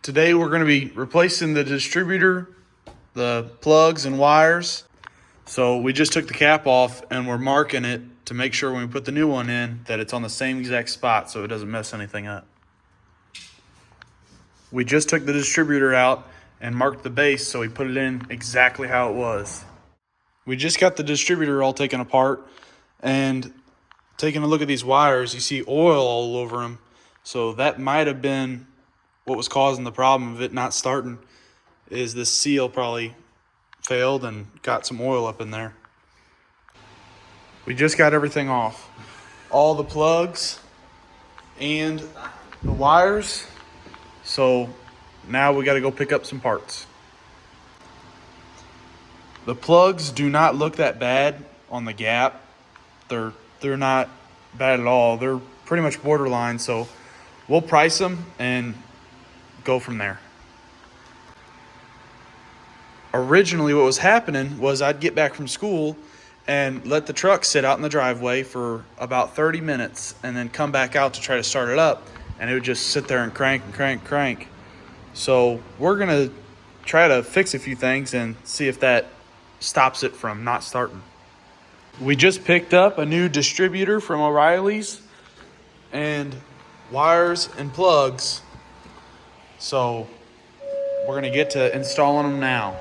Today we're going to be replacing the distributor, the plugs and wires. So we just took the cap off and we're marking it to make sure when we put the new one in that it's on the same exact spot so it doesn't mess anything up. We just took the distributor out and marked the base so we put it in exactly how it was. We just got the distributor all taken apart, and taking a look at these wires, you see oil all over them. So that might have been what was causing the problem of it not starting, is this seal probably failed and got some oil up in there. We just got everything off. All the plugs and the wires. So now we got to go pick up some parts. The plugs do not look that bad on the gap. They're not bad at all. They're pretty much borderline, so we'll price them and go from there. Originally what was happening was I'd get back from school and let the truck sit out in the driveway for about 30 minutes and then come back out to try to start it up, and it would just sit there and crank and crank and crank. So we're gonna try to fix a few things and see if that stops it from not starting. We just picked up a new distributor from O'Reilly's and wires and plugs. So we're gonna get to installing them now.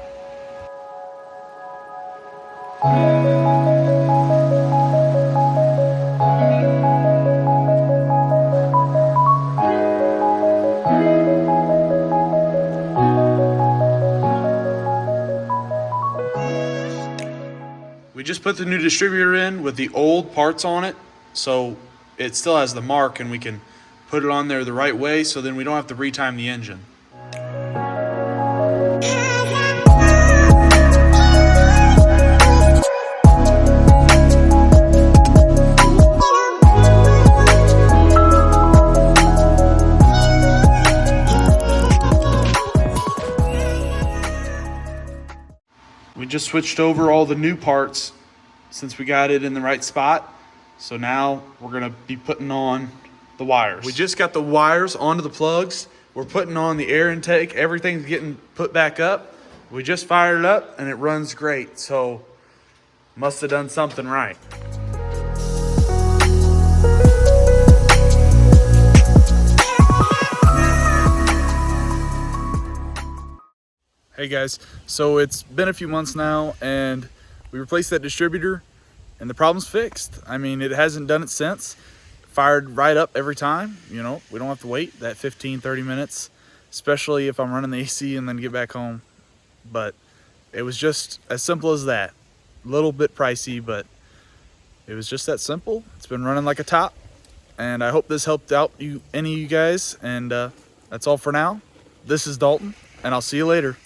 We just put the new distributor in with the old parts on it, so it still has the mark and we can put it on there the right way, so then we don't have to retime the engine. We just switched over all the new parts since we got it in the right spot. So now we're gonna be putting on the wires. We just got the wires onto the plugs. We're putting on the air intake. Everything's getting put back up. We just fired it up and it runs great. So must have done something right. Hey guys, so it's been a few months now and we replaced that distributor and the problem's fixed. I mean, it hasn't done it since. Fired right up every time, you know, we don't have to wait that 15-30 minutes, especially if I'm running the AC and then get back home. But it was just as simple as that. A little bit pricey, but it was just that simple. It's been running like a top, and I hope this helped out any of you guys, and that's all for now. This is Dalton, and I'll see you later.